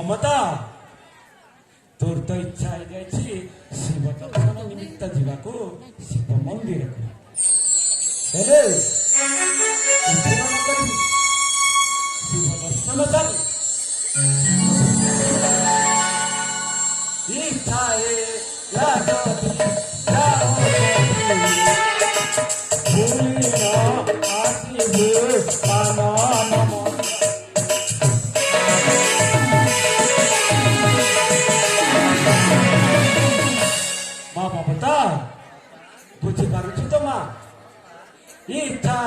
ମମତା ତୋର ତ ଇଚ୍ଛା ହେଇଯାଇଛି ଶିବ ଦର୍ଶନ ନିମିତ୍ତ ଯିବାକୁ ଶିବ ମନ୍ଦିରକୁ ହେଲେ ଶିବ ଦର୍ଶନ ଚାଲି ଇଚ୍ଛା ମମତା ବୁଝିପାରୁଛୁ ତ ମା ଇଚ୍ଛା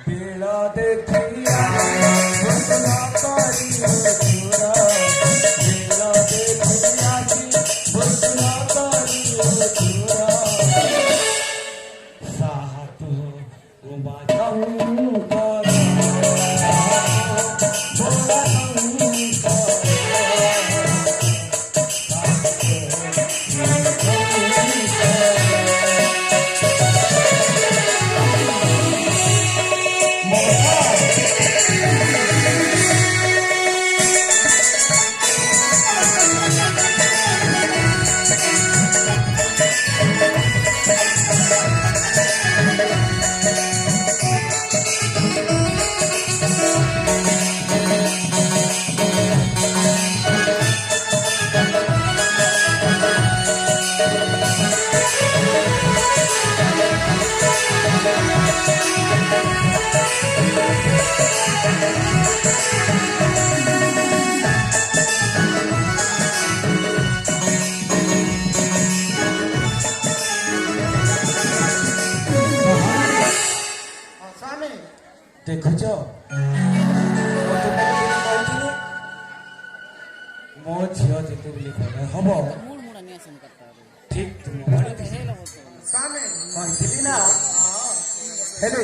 ବେଳ ଦେଖିଆ ଦେଖୁଛ ମୋ ଝିଅ ଯେତେବେଳେ ବଡ ହବ ଠିକ ତୁମ କହିଥିଲି ନା ହେଲେ